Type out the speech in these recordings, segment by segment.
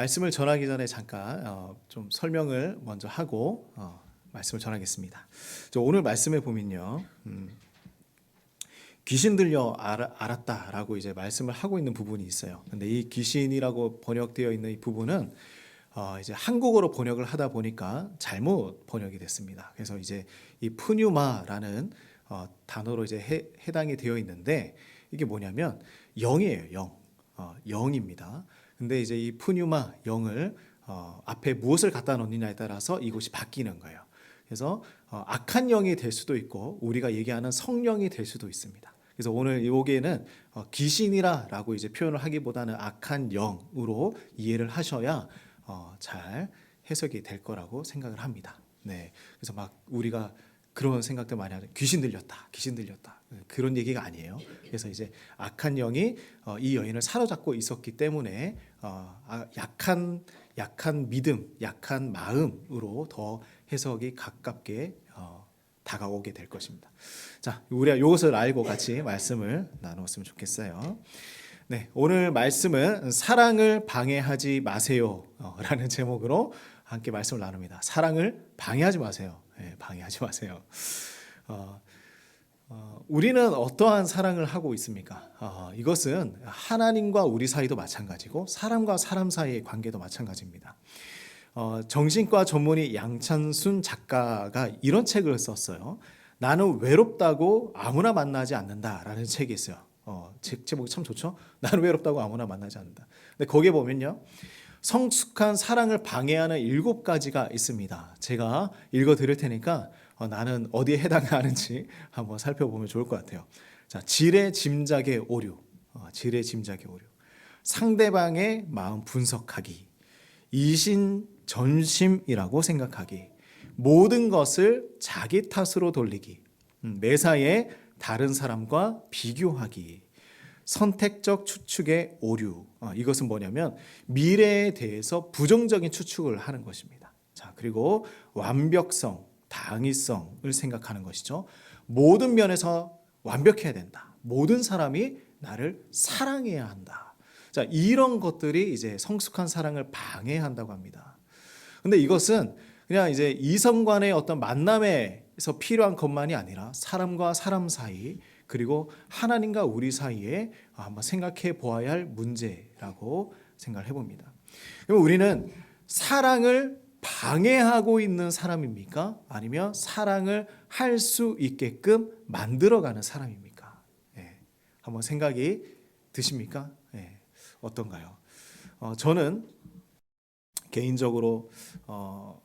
말씀을 전하기 전에 잠깐 좀 설명을 먼저 하고 말씀을 전하겠습니다. 오늘 말씀에 보면요, 귀신 들려 알았다라고 이제 말씀을 하고 있는 부분이 있어요. 근데 이 귀신이라고 번역되어 있는 이 부분은 이제 한국어로 번역을 하다 보니까 잘못 번역이 됐습니다. 그래서 이제 이 푸뉴마라는 단어로 이제 해당이 되어 있는데 이게 뭐냐면 영이에요. 영. 영입니다. 근데 이제 이 푸뉴마 영을 앞에 무엇을 갖다 놓느냐에 따라서 이곳이 바뀌는 거예요. 그래서 악한 영이 될 수도 있고 우리가 얘기하는 성령이 될 수도 있습니다. 그래서 오늘 여기에는 귀신이라고 이제 표현을 하기보다는 악한 영으로 이해를 하셔야 잘 해석이 될 거라고 생각을 합니다. 네, 그래서 막 우리가 그런 생각도 많이 하죠. 귀신 들렸다, 귀신 들렸다. 그런 얘기가 아니에요. 그래서 이제 악한 영이 이 여인을 사로잡고 있었기 때문에 약한 믿음, 약한 마음으로 더 해석이 가깝게 다가오게 될 것입니다. 자, 우리가 이것을 알고 같이 말씀을 나누었으면 좋겠어요. 네, 오늘 말씀은 사랑을 방해하지 마세요 라는 제목으로 함께 말씀을 나눕니다. 사랑을 방해하지 마세요. 네, 방해하지 마세요. 우리는 어떠한 사랑을 하고 있습니까? 이것은 하나님과 우리 사이도 마찬가지고 사람과 사람 사이의 관계도 마찬가지입니다. 정신과 전문의 양찬순 작가가 이런 책을 썼어요. 나는 외롭다고 아무나 만나지 않는다라는 책이 있어요. 제목이 참 좋죠? 나는 외롭다고 아무나 만나지 않는다. 근데 거기에 보면요, 성숙한 사랑을 방해하는 7가지가 있습니다. 제가 읽어 드릴 테니까 나는 어디에 해당하는지 한번 살펴보면 좋을 것 같아요. 자, 지레 짐작의 오류, 지레 짐작의 오류, 상대방의 마음 분석하기, 이신전심이라고 생각하기, 모든 것을 자기 탓으로 돌리기, 매사에 다른 사람과 비교하기, 선택적 추측의 오류. 이것은 뭐냐면 미래에 대해서 부정적인 추측을 하는 것입니다. 자, 그리고 완벽성, 당위성을 생각하는 것이죠. 모든 면에서 완벽해야 된다. 모든 사람이 나를 사랑해야 한다. 자, 이런 것들이 이제 성숙한 사랑을 방해한다고 합니다. 근데 이것은 그냥 이제 이성 간의 어떤 만남에서 필요한 것만이 아니라 사람과 사람 사이, 그리고 하나님과 우리 사이에 한번 생각해 보아야 할 문제라고 생각을 해봅니다. 그럼 우리는 사랑을 방해하고 있는 사람입니까? 아니면 사랑을 할 수 있게끔 만들어가는 사람입니까? 네, 한번 생각이 드십니까? 네, 어떤가요? 저는 개인적으로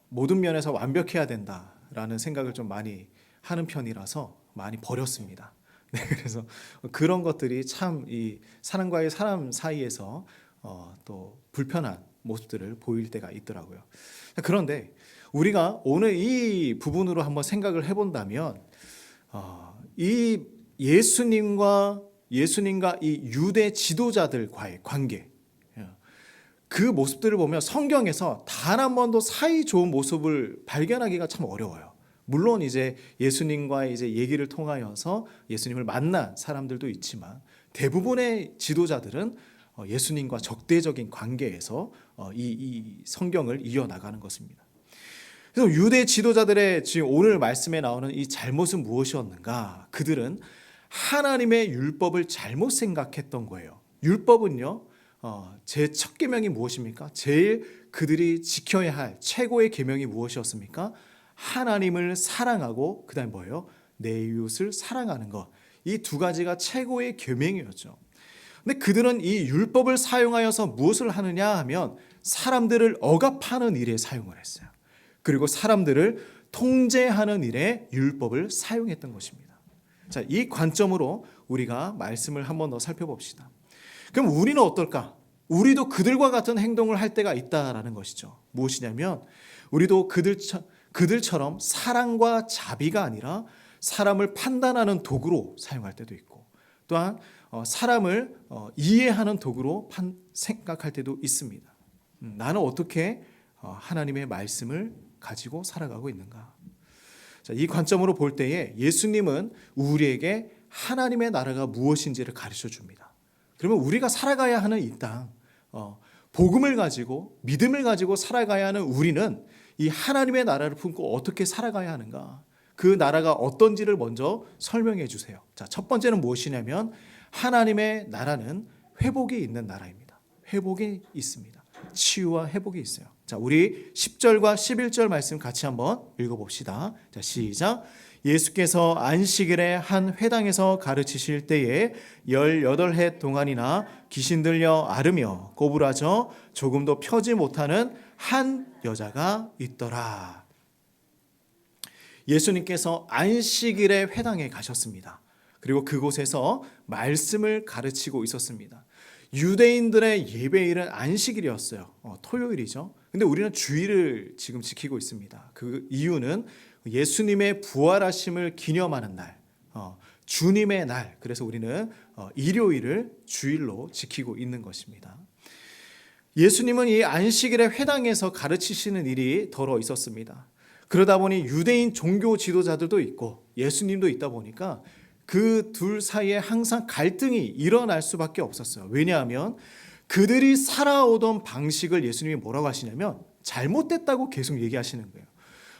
모든 면에서 완벽해야 된다라는 생각을 좀 많이 하는 편이라서 많이 버렸습니다. 네, 그래서 그런 것들이 참 이 사람과의 사람 사이에서 또 불편한 모습들을 보일 때가 있더라고요. 그런데 우리가 오늘 이 부분으로 한번 생각을 해본다면 이 예수님과 이 유대 지도자들과의 관계, 그 모습들을 보면 성경에서 단 한 번도 사이 좋은 모습을 발견하기가 참 어려워요. 물론 이제 예수님과의 이제 얘기를 통하여서 예수님을 만난 사람들도 있지만 대부분의 지도자들은 예수님과 적대적인 관계에서 이 성경을 이어나가는 것입니다. 그래서 유대 지도자들의 지금 오늘 말씀에 나오는 이 잘못은 무엇이었는가? 그들은 하나님의 율법을 잘못 생각했던 거예요. 율법은요, 제 첫 계명이 무엇입니까? 제일 그들이 지켜야 할 최고의 계명이 무엇이었습니까? 하나님을 사랑하고 그다음에 뭐예요? 내 이웃을 사랑하는 것. 이 2가지가 최고의 계명이었죠. 근데 그들은 이 율법을 사용하여서 무엇을 하느냐 하면 사람들을 억압하는 일에 사용을 했어요. 그리고 사람들을 통제하는 일에 율법을 사용했던 것입니다. 자, 이 관점으로 우리가 말씀을 한 번 더 살펴봅시다. 그럼 우리는 어떨까? 우리도 그들과 같은 행동을 할 때가 있다라는 것이죠. 무엇이냐면 우리도 그들처럼 사랑과 자비가 아니라 사람을 판단하는 도구로 사용할 때도 있고, 또한 사람을 이해하는 도구로 생각할 때도 있습니다. 나는 어떻게 하나님의 말씀을 가지고 살아가고 있는가? 자, 이 관점으로 볼 때에 예수님은 우리에게 하나님의 나라가 무엇인지를 가르쳐 줍니다. 그러면 우리가 살아가야 하는 이 땅, 복음을 가지고 믿음을 가지고 살아가야 하는 우리는 이 하나님의 나라를 품고 어떻게 살아가야 하는가? 그 나라가 어떤지를 먼저 설명해 주세요. 자, 첫 번째는 무엇이냐면 하나님의 나라는 회복이 있는 나라입니다. 회복이 있습니다. 치유와 회복이 있어요. 자, 우리 10절과 11절 말씀 같이 한번 읽어봅시다. 자, 시작. 예수께서 안식일에 한 회당에서 가르치실 때에 18해 동안이나 귀신 들려 앓으며 꼬부라져 조금도 펴지 못하는 한 여자가 있더라. 예수님께서 안식일에 회당에 가셨습니다. 그리고 그곳에서 말씀을 가르치고 있었습니다. 유대인들의 예배일은 안식일이었어요. 토요일이죠. 근데 우리는 주일을 지금 지키고 있습니다. 그 이유는 예수님의 부활하심을 기념하는 날, 주님의 날. 그래서 우리는 일요일을 주일로 지키고 있는 것입니다. 예수님은 이 안식일에 회당에서 가르치시는 일이 더러 있었습니다. 그러다 보니 유대인 종교 지도자들도 있고 예수님도 있다 보니까 그 둘 사이에 항상 갈등이 일어날 수밖에 없었어요. 왜냐하면 그들이 살아오던 방식을 예수님이 뭐라고 하시냐면 잘못됐다고 계속 얘기하시는 거예요.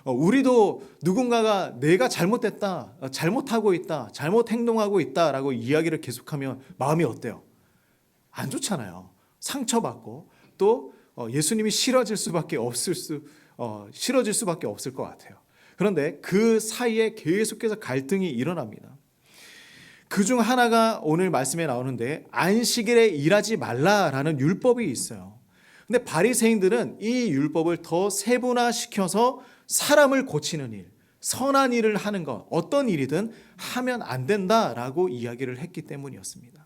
우리도 누군가가 내가 잘못됐다, 잘못하고 있다, 잘못 행동하고 있다라고 이야기를 계속하면 마음이 어때요? 안 좋잖아요. 상처받고 또 예수님이 싫어질 수밖에 없을 것 같아요. 그런데 그 사이에 계속해서 갈등이 일어납니다. 그중 하나가 오늘 말씀에 나오는데 안식일에 일하지 말라라는 율법이 있어요. 근데 바리새인들은 이 율법을 더 세분화시켜서 사람을 고치는 일, 선한 일을 하는 것, 어떤 일이든 하면 안 된다라고 이야기를 했기 때문이었습니다.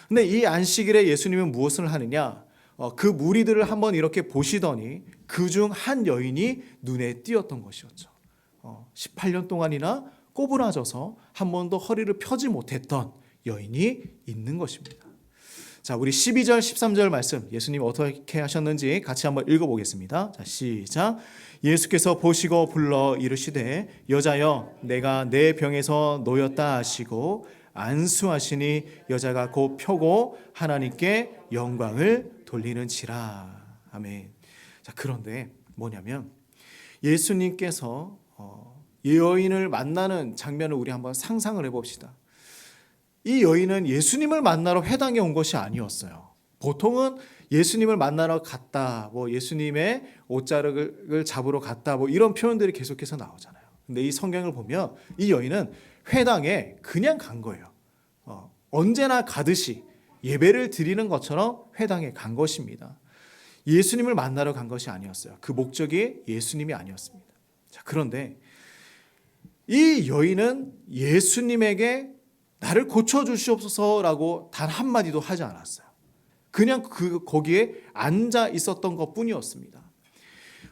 근데 이 안식일에 예수님은 무엇을 하느냐? 그 무리들을 한번 이렇게 보시더니 그중 한 여인이 눈에 띄었던 것이었죠. 18년 동안이나 꼬부라져서 한 번도 허리를 펴지 못했던 여인이 있는 것입니다. 자, 우리 12절, 13절 말씀 예수님 어떻게 하셨는지 같이 한번 읽어보겠습니다. 자, 시작. 예수께서 보시고 불러 이르시되 여자여 내가 내 병에서 놓였다 하시고 안수하시니 여자가 곧 펴고 하나님께 영광을 돌리는지라. 아멘. 자, 그런데 뭐냐면 예수님께서 여인을 만나는 장면을 우리 한번 상상을 해봅시다. 이 여인은 예수님을 만나러 회당에 온 것이 아니었어요. 보통은 예수님을 만나러 갔다, 예수님의 옷자락을 잡으러 갔다, 이런 표현들이 계속해서 나오잖아요. 근데 이 성경을 보면 이 여인은 회당에 그냥 간 거예요. 언제나 가듯이 예배를 드리는 것처럼 회당에 간 것입니다. 예수님을 만나러 간 것이 아니었어요. 그 목적이 예수님이 아니었습니다. 자, 그런데 이 여인은 예수님에게 나를 고쳐주시옵소서라고 단 한마디도 하지 않았어요. 그냥 거기에 앉아 있었던 것 뿐이었습니다.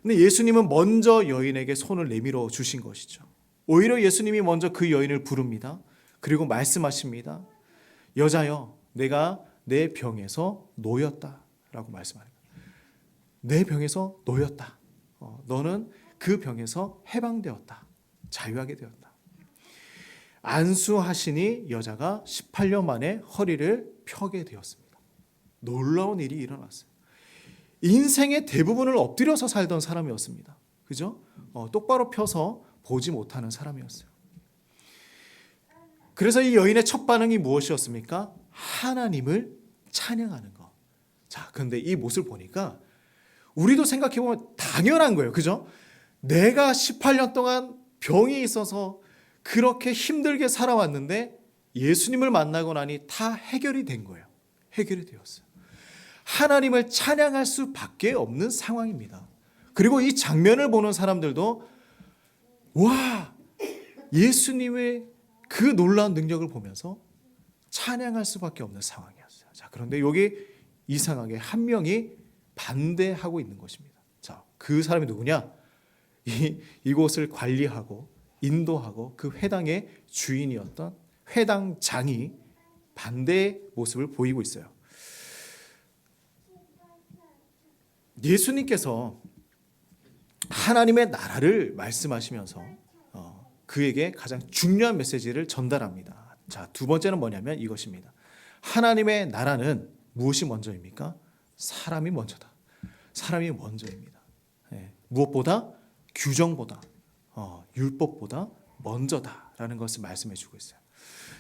근데 예수님은 먼저 여인에게 손을 내밀어 주신 것이죠. 오히려 예수님이 먼저 그 여인을 부릅니다. 그리고 말씀하십니다. 여자여, 내가 내 병에서 놓였다라고 말씀합니다. 내 병에서 놓였다. 너는 그 병에서 해방되었다. 자유하게 되었다. 안수하시니 여자가 18년 만에 허리를 펴게 되었습니다. 놀라운 일이 일어났어요. 인생의 대부분을 엎드려서 살던 사람이었습니다. 그죠? 똑바로 펴서 보지 못하는 사람이었어요. 그래서 이 여인의 첫 반응이 무엇이었습니까? 하나님을 찬양하는 것. 자, 근데 이 모습을 보니까 우리도 생각해보면 당연한 거예요. 그죠? 내가 18년 동안 병이 있어서 그렇게 힘들게 살아왔는데 예수님을 만나고 나니 다 해결이 된 거예요. 해결이 되었어요. 하나님을 찬양할 수밖에 없는 상황입니다. 그리고 이 장면을 보는 사람들도 와, 예수님의 그 놀라운 능력을 보면서 찬양할 수밖에 없는 상황이었어요. 자, 그런데 여기 이상하게 한 명이 반대하고 있는 것입니다. 자, 그 사람이 누구냐? 이곳을 관리하고 인도하고 그 회당의 주인이었던 회당장이 반대의 모습을 보이고 있어요. 예수님께서 하나님의 나라를 말씀하시면서 그에게 가장 중요한 메시지를 전달합니다. 자, 두 번째는 뭐냐면 이것입니다. 하나님의 나라는 무엇이 먼저입니까? 사람이 먼저다. 사람이 먼저입니다. 예, 무엇보다 규정보다 율법보다 먼저다라는 것을 말씀해 주고 있어요.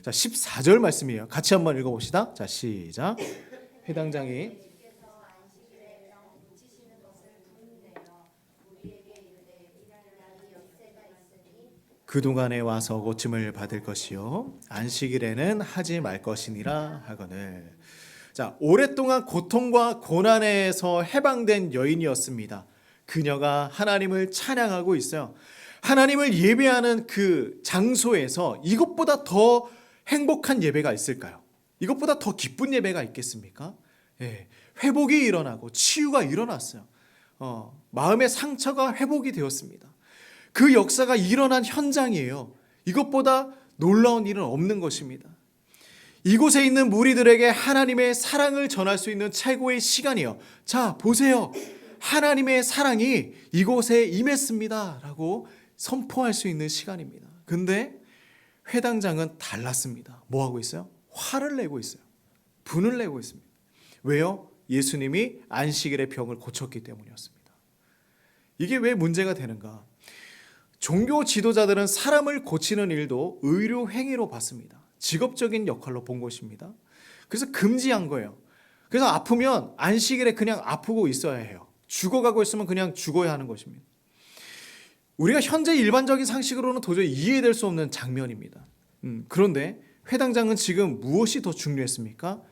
자, 14절 말씀이에요. 같이 한번 읽어봅시다. 자, 시작. 회당장이 그동안에 와서 고침을 받을 것이요 안식일에는 하지 말 것이니라 하거늘. 자, 오랫동안 고통과 고난에서 해방된 여인이었습니다. 그녀가 하나님을 찬양하고 있어요. 하나님을 예배하는 그 장소에서 이것보다 더 행복한 예배가 있을까요? 이것보다 더 기쁜 예배가 있겠습니까? 예, 회복이 일어나고 치유가 일어났어요. 마음의 상처가 회복이 되었습니다. 그 역사가 일어난 현장이에요. 이것보다 놀라운 일은 없는 것입니다. 이곳에 있는 무리들에게 하나님의 사랑을 전할 수 있는 최고의 시간이에요. 자, 보세요. 하나님의 사랑이 이곳에 임했습니다 라고 선포할 수 있는 시간입니다. 근데 회당장은 달랐습니다. 뭐 하고 있어요? 화를 내고 있어요. 분을 내고 있습니다. 왜요? 예수님이 안식일의 병을 고쳤기 때문이었습니다. 이게 왜 문제가 되는가? 종교 지도자들은 사람을 고치는 일도 의료 행위로 봤습니다. 직업적인 역할로 본 것입니다. 그래서 금지한 거예요. 그래서 아프면 안식일에 그냥 아프고 있어야 해요. 죽어가고 있으면 그냥 죽어야 하는 것입니다. 우리가 현재 일반적인 상식으로는 도저히 이해될 수 없는 장면입니다. 그런데 회당장은 지금 무엇이 더 중요했습니까?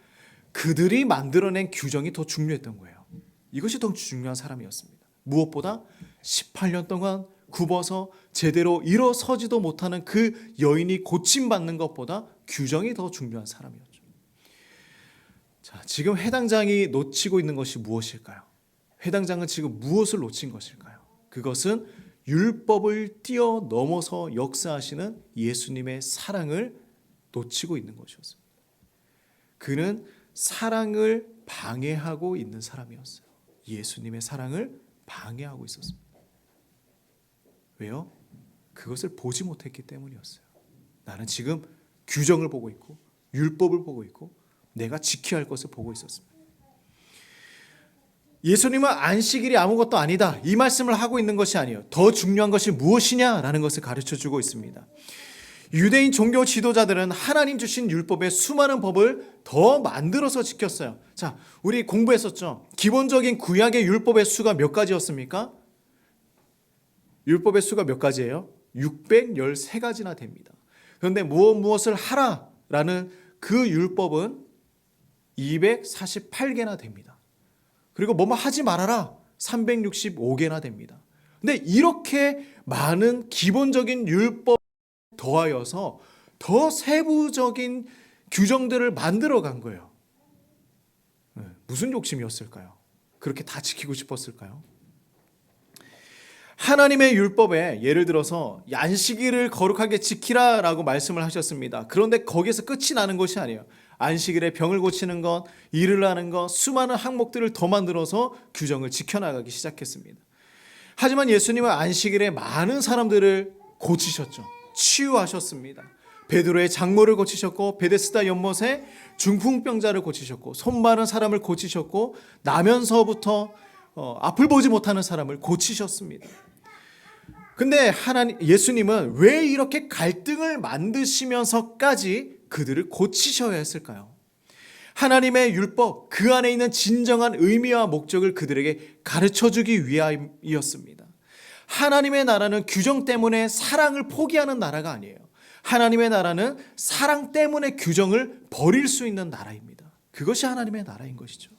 그들이 만들어낸 규정이 더 중요했던 거예요. 이것이 더 중요한 사람이었습니다. 무엇보다 18년 동안 굽어서 제대로 일어서지도 못하는 그 여인이 고침받는 것보다 규정이 더 중요한 사람이었죠. 자, 지금 회당장이 놓치고 있는 것이 무엇일까요? 회당장은 지금 무엇을 놓친 것일까요? 그것은 율법을 뛰어넘어서 역사하시는 예수님의 사랑을 놓치고 있는 것이었습니다. 그는 사랑을 방해하고 있는 사람이었어요. 예수님의 사랑을 방해하고 있었습니다. 왜요? 그것을 보지 못했기 때문이었어요. 나는 지금 규정을 보고 있고 율법을 보고 있고 내가 지켜야 할 것을 보고 있었습니다. 예수님은 안식일이 아무것도 아니다 이 말씀을 하고 있는 것이 아니에요. 더 중요한 것이 무엇이냐라는 것을 가르쳐주고 있습니다. 유대인 종교 지도자들은 하나님 주신 율법의 수많은 법을 더 만들어서 지켰어요. 자, 우리 공부했었죠. 기본적인 구약의 율법의 수가 몇 가지였습니까? 율법의 수가 몇 가지예요? 613가지나 됩니다. 그런데 무엇을 하라라는 그 율법은 248개나 됩니다. 그리고 뭐뭐 하지 말아라 365개나 됩니다. 근데 이렇게 많은 기본적인 율법 더하여서 더 세부적인 규정들을 만들어 간 거예요. 무슨 욕심이었을까요? 그렇게 다 지키고 싶었을까요? 하나님의 율법에 예를 들어서 안식일을 거룩하게 지키라라고 말씀을 하셨습니다. 그런데 거기에서 끝이 나는 것이 아니에요. 안식일에 병을 고치는 것, 일을 하는 것, 수많은 항목들을 더 만들어서 규정을 지켜나가기 시작했습니다. 하지만 예수님은 안식일에 많은 사람들을 고치셨죠. 치유하셨습니다. 베드로의 장모를 고치셨고 베데스다 연못에 중풍병자를 고치셨고 손 마른 사람을 고치셨고 나면서부터 앞을 보지 못하는 사람을 고치셨습니다. 근데 예수님은 왜 이렇게 갈등을 만드시면서까지 그들을 고치셔야 했을까요? 하나님의 율법, 그 안에 있는 진정한 의미와 목적을 그들에게 가르쳐주기 위함이었습니다. 하나님의 나라는 규정 때문에 사랑을 포기하는 나라가 아니에요. 하나님의 나라는 사랑 때문에 규정을 버릴 수 있는 나라입니다. 그것이 하나님의 나라인 것이죠.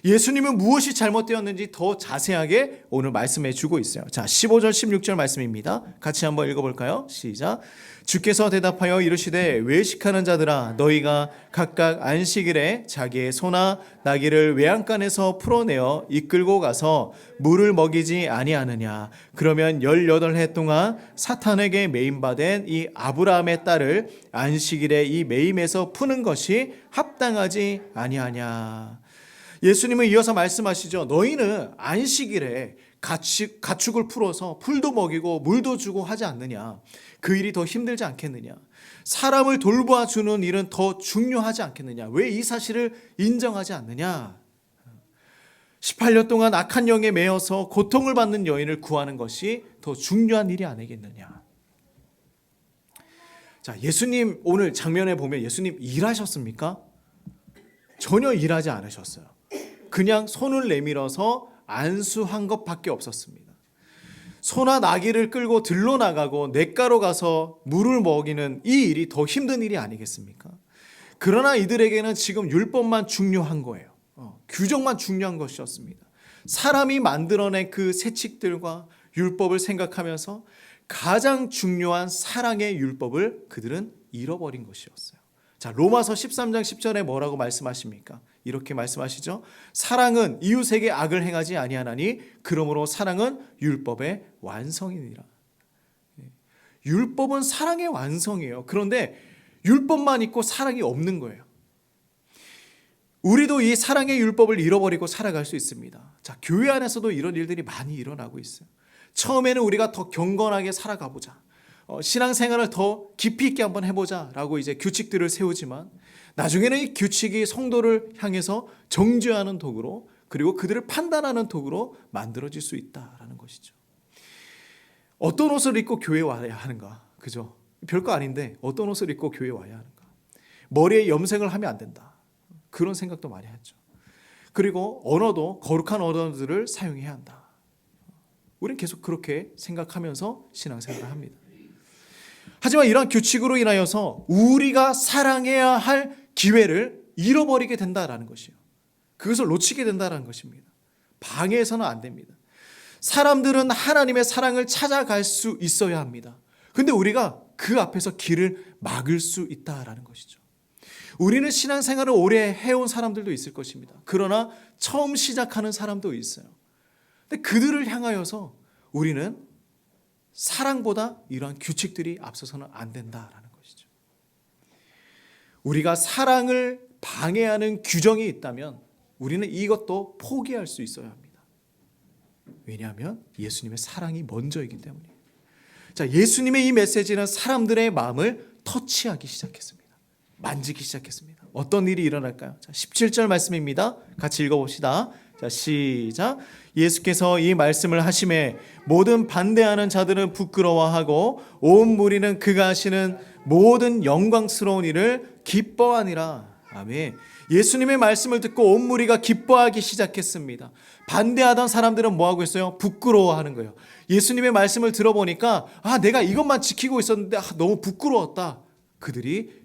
예수님은 무엇이 잘못되었는지 더 자세하게 오늘 말씀해 주고 있어요. 자, 15절 16절 말씀입니다. 같이 한번 읽어볼까요? 시작. 주께서 대답하여 이르시되 외식하는 자들아 너희가 각각 안식일에 자기의 소나 나귀를 외양간에서 풀어내어 이끌고 가서 물을 먹이지 아니하느냐. 그러면 18해 동안 사탄에게 매임받은 이 아브라함의 딸을 안식일에 이 매임에서 푸는 것이 합당하지 아니하냐. 예수님은 이어서 말씀하시죠. 너희는 안식일에 가축을 풀어서 풀도 먹이고 물도 주고 하지 않느냐. 그 일이 더 힘들지 않겠느냐. 사람을 돌봐주는 일은 더 중요하지 않겠느냐. 왜 이 사실을 인정하지 않느냐. 18년 동안 악한 영에 매여서 고통을 받는 여인을 구하는 것이 더 중요한 일이 아니겠느냐. 자, 예수님 오늘 장면에 보면 예수님 일하셨습니까? 전혀 일하지 않으셨어요. 그냥 손을 내밀어서 안수한 것밖에 없었습니다. 소나 나귀를 끌고 들로 나가고 냇가로 가서 물을 먹이는 이 일이 더 힘든 일이 아니겠습니까? 그러나 이들에게는 지금 율법만 중요한 거예요. 규정만 중요한 것이었습니다. 사람이 만들어낸 그 세칙들과 율법을 생각하면서 가장 중요한 사랑의 율법을 그들은 잃어버린 것이었어요. 자, 로마서 13장 10절에 뭐라고 말씀하십니까? 이렇게 말씀하시죠. 사랑은 이웃에게 악을 행하지 아니하나니 그러므로 사랑은 율법의 완성이니라. 율법은 사랑의 완성이에요. 그런데 율법만 있고 사랑이 없는 거예요. 우리도 이 사랑의 율법을 잃어버리고 살아갈 수 있습니다. 자, 교회 안에서도 이런 일들이 많이 일어나고 있어요. 처음에는 우리가 더 경건하게 살아가보자, 신앙생활을 더 깊이 있게 한번 해보자 라고 이제 규칙들을 세우지만 나중에는 이 규칙이 성도를 향해서 정죄하는 도구로, 그리고 그들을 판단하는 도구로 만들어질 수 있다라는 것이죠. 어떤 옷을 입고 교회에 와야 하는가? 그죠? 별거 아닌데 어떤 옷을 입고 교회에 와야 하는가? 머리에 염색을 하면 안 된다. 그런 생각도 많이 하죠. 그리고 언어도 거룩한 언어들을 사용해야 한다. 우리는 계속 그렇게 생각하면서 신앙생활을 합니다. 하지만 이러한 규칙으로 인하여서 우리가 사랑해야 할 기회를 잃어버리게 된다라는 것이에요. 그것을 놓치게 된다라는 것입니다. 방해해서는 안 됩니다. 사람들은 하나님의 사랑을 찾아갈 수 있어야 합니다. 근데 우리가 그 앞에서 길을 막을 수 있다라는 것이죠. 우리는 신앙생활을 오래 해온 사람들도 있을 것입니다. 그러나 처음 시작하는 사람도 있어요. 근데 그들을 향하여서 우리는 사랑보다 이러한 규칙들이 앞서서는 안 된다라는 것이죠. 우리가 사랑을 방해하는 규정이 있다면 우리는 이것도 포기할 수 있어야 합니다. 왜냐하면 예수님의 사랑이 먼저이기 때문이에요. 자, 예수님의 이 메시지는 사람들의 마음을 터치하기 시작했습니다. 만지기 시작했습니다. 어떤 일이 일어날까요? 자, 17절 말씀입니다. 같이 읽어봅시다. 자, 시작. 예수께서 이 말씀을 하심에 모든 반대하는 자들은 부끄러워하고 온 무리는 그가 하시는 모든 영광스러운 일을 기뻐하니라. 아멘. 예수님의 말씀을 듣고 온 무리가 기뻐하기 시작했습니다. 반대하던 사람들은 뭐하고 있어요? 부끄러워하는 거예요. 예수님의 말씀을 들어보니까 내가 이것만 지키고 있었는데 너무 부끄러웠다. 그들이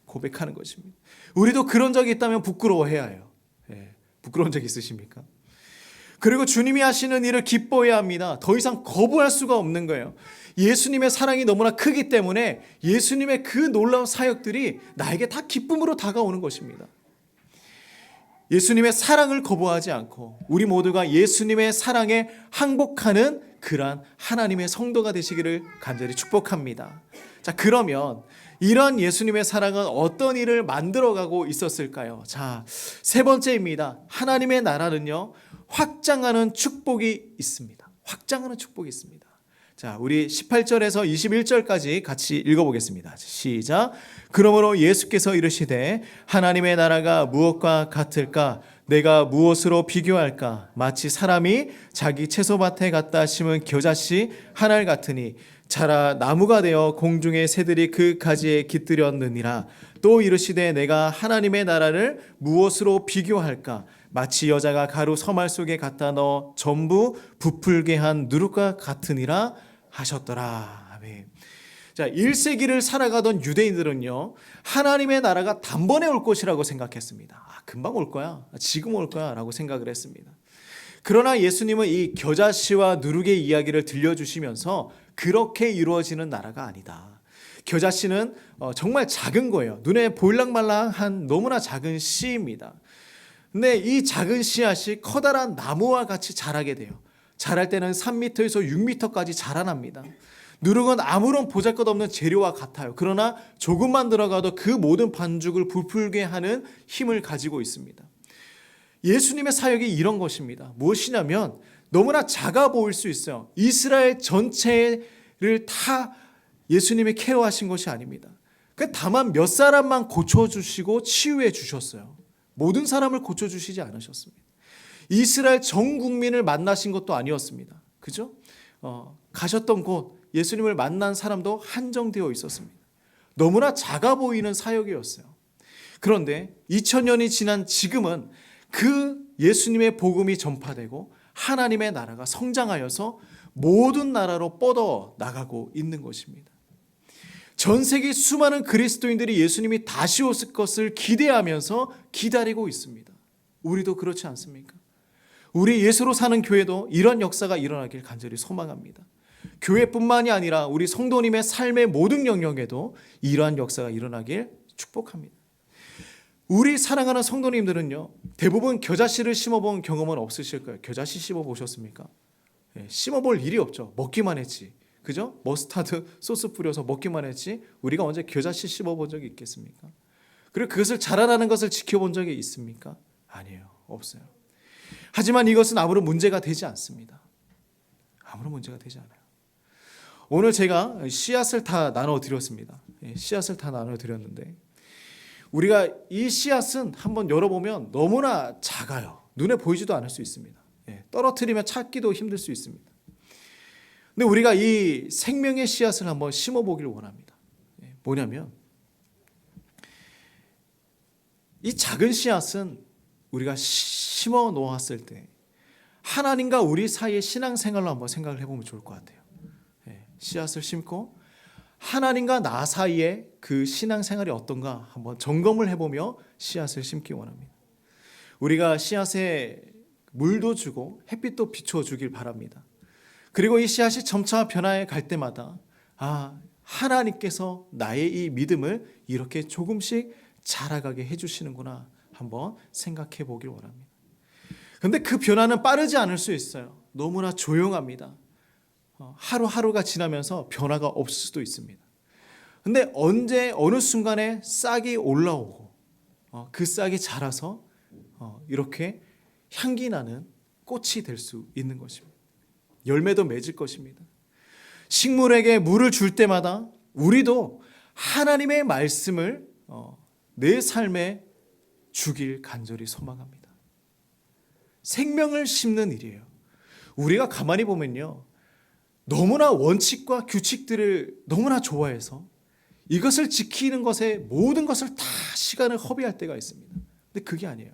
고백하는 것입니다. 우리도 그런 적이 있다면 부끄러워해야 해요. 부끄러운 적 있으십니까? 그리고 주님이 하시는 일을 기뻐해야 합니다. 더 이상 거부할 수가 없는 거예요. 예수님의 사랑이 너무나 크기 때문에 예수님의 그 놀라운 사역들이 나에게 다 기쁨으로 다가오는 것입니다. 예수님의 사랑을 거부하지 않고 우리 모두가 예수님의 사랑에 항복하는 그러한 하나님의 성도가 되시기를 간절히 축복합니다. 자, 그러면 이런 예수님의 사랑은 어떤 일을 만들어가고 있었을까요? 자, 세 번째입니다. 하나님의 나라는요, 확장하는 축복이 있습니다. 확장하는 축복이 있습니다. 자, 우리 18절에서 21절까지 같이 읽어보겠습니다. 시작. 그러므로 예수께서 이르시되 하나님의 나라가 무엇과 같을까? 내가 무엇으로 비교할까? 마치 사람이 자기 채소밭에 갖다 심은 겨자씨 한 알 같으니 자라 나무가 되어 공중의 새들이 그 가지에 깃들였느니라. 또 이르시되 내가 하나님의 나라를 무엇으로 비교할까? 마치 여자가 가루 서말 속에 갖다 넣어 전부 부풀게 한 누룩과 같으니라 하셨더라. 아멘. 자, 1세기를 살아가던 유대인들은요, 하나님의 나라가 단번에 올 것이라고 생각했습니다. 금방 올 거야, 지금 올 거야 라고 생각을 했습니다. 그러나 예수님은 이 겨자씨와 누룩의 이야기를 들려주시면서 그렇게 이루어지는 나라가 아니다. 겨자씨는 정말 작은 거예요. 눈에 보일랑말랑한 너무나 작은 씨입니다. 근데 이 작은 씨앗이 커다란 나무와 같이 자라게 돼요. 자랄 때는 3m에서 6m까지 자라납니다. 누룩은 아무런 보잘것없는 재료와 같아요. 그러나 조금만 들어가도 그 모든 반죽을 부풀게 하는 힘을 가지고 있습니다. 예수님의 사역이 이런 것입니다. 무엇이냐면 너무나 작아 보일 수 있어요. 이스라엘 전체를 다 예수님이 케어하신 것이 아닙니다. 다만 몇 사람만 고쳐주시고 치유해 주셨어요. 모든 사람을 고쳐주시지 않으셨습니다. 이스라엘 전 국민을 만나신 것도 아니었습니다. 그죠? 가셨던 곳 예수님을 만난 사람도 한정되어 있었습니다. 너무나 작아 보이는 사역이었어요. 그런데 2000년이 지난 지금은 그 예수님의 복음이 전파되고 하나님의 나라가 성장하여서 모든 나라로 뻗어 나가고 있는 것입니다. 전 세계 수많은 그리스도인들이 예수님이 다시 오실 것을 기대하면서 기다리고 있습니다. 우리도 그렇지 않습니까? 우리 예수로 사는 교회도 이런 역사가 일어나길 간절히 소망합니다. 교회뿐만이 아니라 우리 성도님의 삶의 모든 영역에도 이러한 역사가 일어나길 축복합니다. 우리 사랑하는 성도님들은요, 대부분 겨자씨를 심어본 경험은 없으실 거예요. 겨자씨 심어보셨습니까? 심어볼 일이 없죠. 먹기만 했지. 그죠? 머스타드 소스 뿌려서 먹기만 했지 우리가 언제 겨자씨 심어본 적이 있겠습니까? 그리고 그것을 자라나는 것을 지켜본 적이 있습니까? 아니에요. 없어요. 하지만 이것은 아무런 문제가 되지 않습니다. 아무런 문제가 되지 않아요. 오늘 제가 씨앗을 다 나눠드렸습니다. 씨앗을 다 나눠드렸는데 우리가 이 씨앗은 한번 열어보면 너무나 작아요. 눈에 보이지도 않을 수 있습니다. 떨어뜨리면 찾기도 힘들 수 있습니다. 근데 우리가 이 생명의 씨앗을 한번 심어보기를 원합니다. 뭐냐면 이 작은 씨앗은 우리가 심어 놓았을 때 하나님과 우리 사이의 신앙생활로 한번 생각을 해보면 좋을 것 같아요. 씨앗을 심고 하나님과 나 사이의 그 신앙생활이 어떤가 한번 점검을 해보며 씨앗을 심기 원합니다. 우리가 씨앗에 물도 주고 햇빛도 비춰주길 바랍니다. 그리고 이 씨앗이 점차 변화해 갈 때마다 하나님께서 나의 이 믿음을 이렇게 조금씩 자라가게 해주시는구나 한번 생각해 보길 원합니다. 그런데 그 변화는 빠르지 않을 수 있어요. 너무나 조용합니다. 하루하루가 지나면서 변화가 없을 수도 있습니다. 그런데 언제 어느 순간에 싹이 올라오고 그 싹이 자라서 이렇게 향기 나는 꽃이 될 수 있는 것입니다. 열매도 맺을 것입니다. 식물에게 물을 줄 때마다 우리도 하나님의 말씀을 내 삶에 주길 간절히 소망합니다. 생명을 심는 일이에요. 우리가 가만히 보면요, 너무나 원칙과 규칙들을 너무나 좋아해서 이것을 지키는 것에 모든 것을 다 시간을 허비할 때가 있습니다. 근데 그게 아니에요.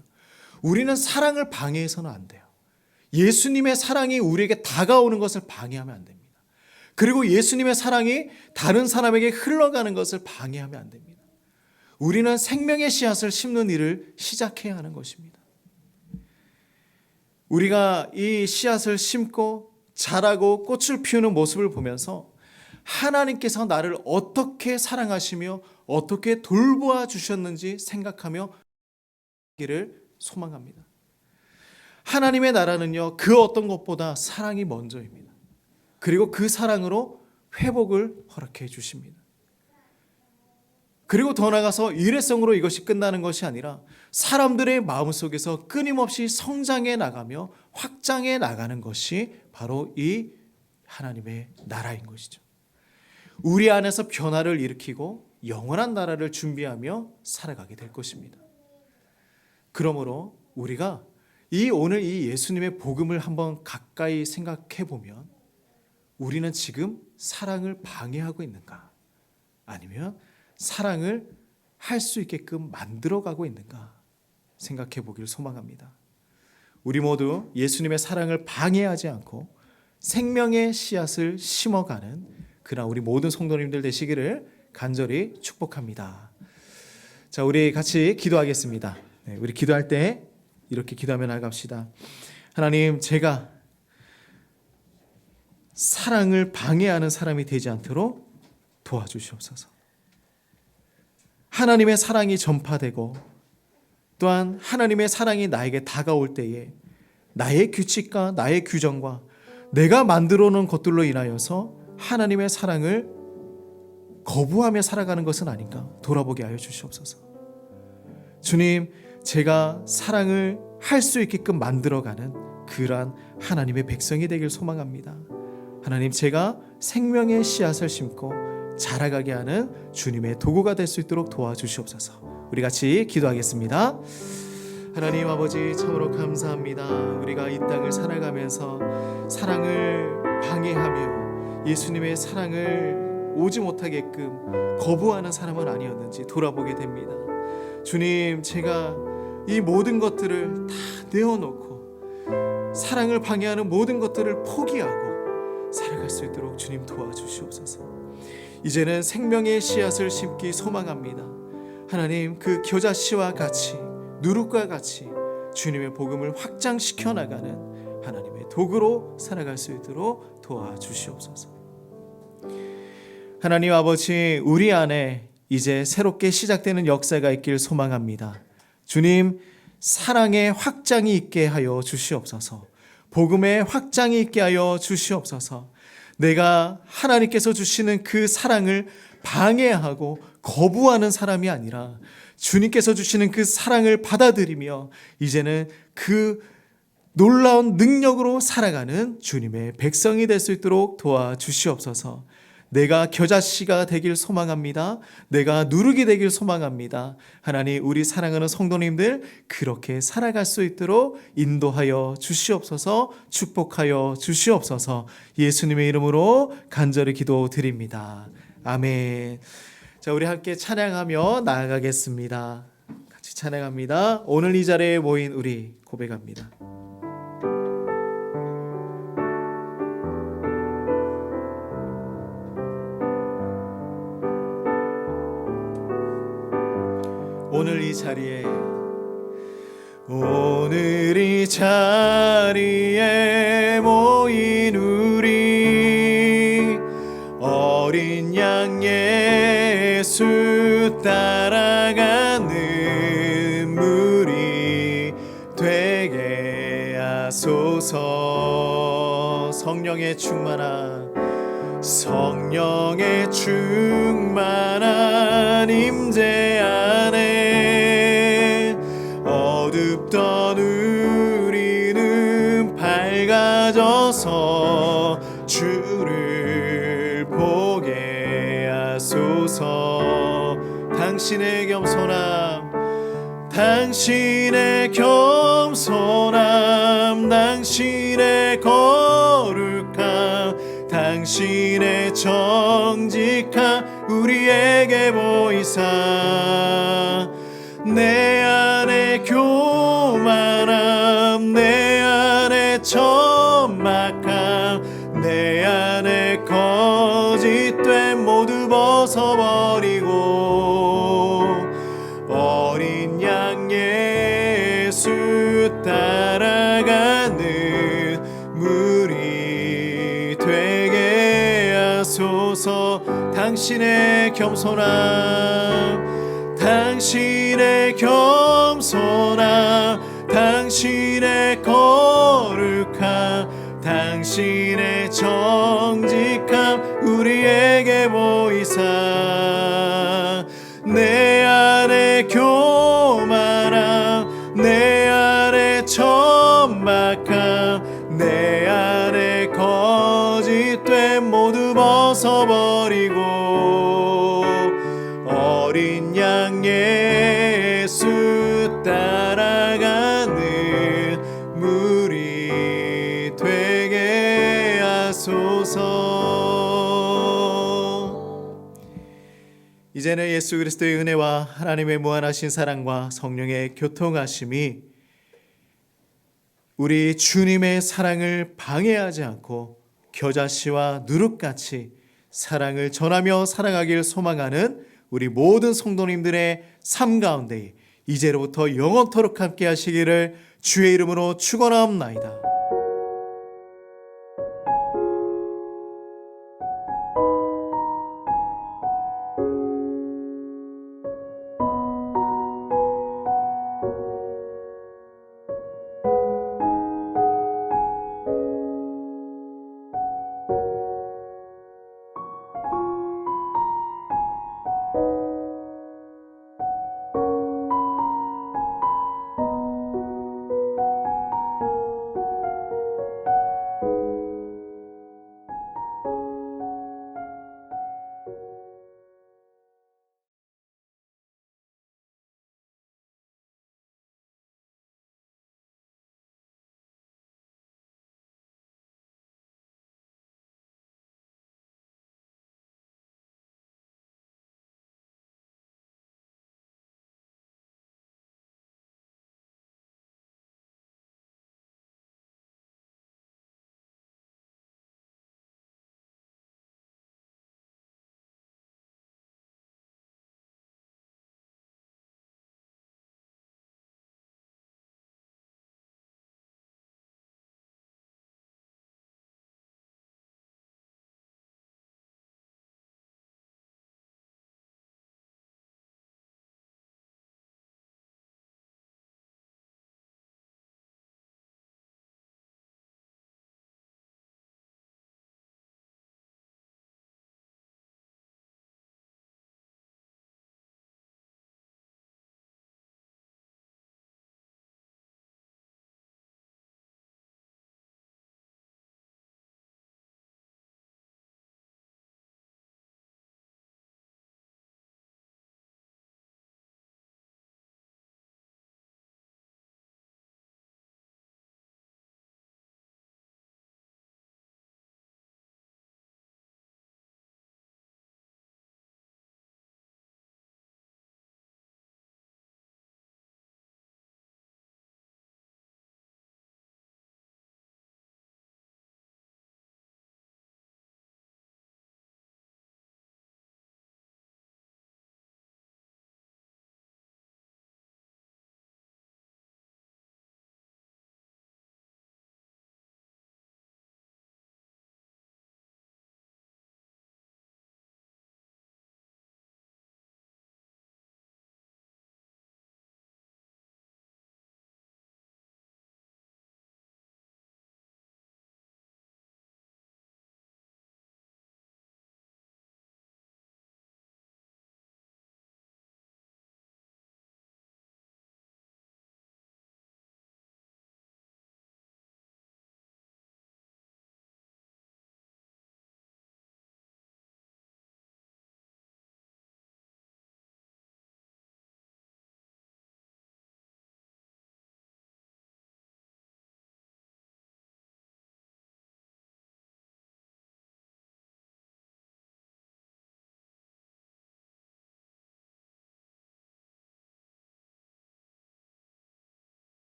우리는 사랑을 방해해서는 안 돼요. 예수님의 사랑이 우리에게 다가오는 것을 방해하면 안 됩니다. 그리고 예수님의 사랑이 다른 사람에게 흘러가는 것을 방해하면 안 됩니다. 우리는 생명의 씨앗을 심는 일을 시작해야 하는 것입니다. 우리가 이 씨앗을 심고 자라고 꽃을 피우는 모습을 보면서 하나님께서 나를 어떻게 사랑하시며 어떻게 돌보아 주셨는지 생각하며 기를 소망합니다. 하나님의 나라는요, 그 어떤 것보다 사랑이 먼저입니다. 그리고 그 사랑으로 회복을 허락해 주십니다. 그리고 더 나아가서 일회성으로 이것이 끝나는 것이 아니라 사람들의 마음속에서 끊임없이 성장해 나가며 확장해 나가는 것이 바로 이 하나님의 나라인 것이죠. 우리 안에서 변화를 일으키고 영원한 나라를 준비하며 살아가게 될 것입니다. 그러므로 우리가 오늘 이 예수님의 복음을 한번 가까이 생각해 보면 우리는 지금 사랑을 방해하고 있는가? 아니면 사랑을 할 수 있게끔 만들어가고 있는가? 생각해 보길 소망합니다. 우리 모두 예수님의 사랑을 방해하지 않고 생명의 씨앗을 심어가는 그러나 우리 모든 성도님들 되시기를 간절히 축복합니다. 자, 우리 같이 기도하겠습니다. 우리 기도할 때 이렇게 기도하며 나갑시다. 하나님, 제가 사랑을 방해하는 사람이 되지 않도록 도와주시옵소서. 하나님의 사랑이 전파되고 또한 하나님의 사랑이 나에게 다가올 때에 나의 규칙과 나의 규정과 내가 만들어 놓은 것들로 인하여서 하나님의 사랑을 거부하며 살아가는 것은 아닌가 돌아보게 하여 주시옵소서. 주님, 제가 사랑을 할 수 있게끔 만들어가는 그러한 하나님의 백성이 되길 소망합니다. 하나님, 제가 생명의 씨앗을 심고 자라가게 하는 주님의 도구가 될 수 있도록 도와주시옵소서. 우리 같이 기도하겠습니다. 하나님 아버지 참으로 감사합니다. 우리가 이 땅을 살아가면서 사랑을 방해하며 예수님의 사랑을 오지 못하게끔 거부하는 사람은 아니었는지 돌아보게 됩니다. 주님, 제가 이 모든 것들을 다 내어놓고 사랑을 방해하는 모든 것들을 포기하고 살아갈 수 있도록 주님 도와주시옵소서. 이제는 생명의 씨앗을 심기 소망합니다. 하나님, 그 겨자씨와 같이 누룩과 같이 주님의 복음을 확장시켜 나가는 하나님의 도구로 살아갈 수 있도록 도와주시옵소서. 하나님 아버지, 우리 안에 이제 새롭게 시작되는 역사가 있길 소망합니다. 주님, 사랑의 확장이 있게 하여 주시옵소서. 복음의 확장이 있게 하여 주시옵소서. 내가 하나님께서 주시는 그 사랑을 방해하고 거부하는 사람이 아니라 주님께서 주시는 그 사랑을 받아들이며 이제는 그 놀라운 능력으로 살아가는 주님의 백성이 될 수 있도록 도와주시옵소서. 내가 겨자씨가 되길 소망합니다. 내가 누룩이 되길 소망합니다. 하나님, 우리 사랑하는 성도님들 그렇게 살아갈 수 있도록 인도하여 주시옵소서. 축복하여 주시옵소서. 예수님의 이름으로 간절히 기도드립니다. 아멘. 자, 우리 함께 찬양하며 나아가겠습니다. 같이 찬양합니다. 오늘 이 자리에 모인 우리 고백합니다. 오늘 이 자리에 모인 우리 어린 양 예수 따라가는 무리 되게 하소서. 성령의 충만한 임재 안에 어둡던 우리는 밝아져서 주를 보게 하소서. 당신의 겸손함, 당신의 거룩함, 당신의 정직함 우리에게 보이사 내 안에 교만함, 내 안에 천막함, 내 안에 거짓됨 모두 벗어버리고 어린 양 예수 따라가는 무리 되게 하소서. 당신의 겸손함, 당신의 거룩함, 당신의 정직함 우리에게 보이사 내 안에 교만함, 내 안에 천막함, 내 안에 거짓됨 모두 벗어버리고 어린 양 예수 따라가는 무리 되게 하소서. 이제는 예수 그리스도의 은혜와 하나님의 무한하신 사랑과 성령의 교통하심이 우리 주님의 사랑을 방해하지 않고 겨자씨와 누룩같이 사랑을 전하며 살아가길 소망하는 우리 모든 성도님들의 삶 가운데 이제로부터 영원토록 함께 하시기를 주의 이름으로 축원하옵나이다.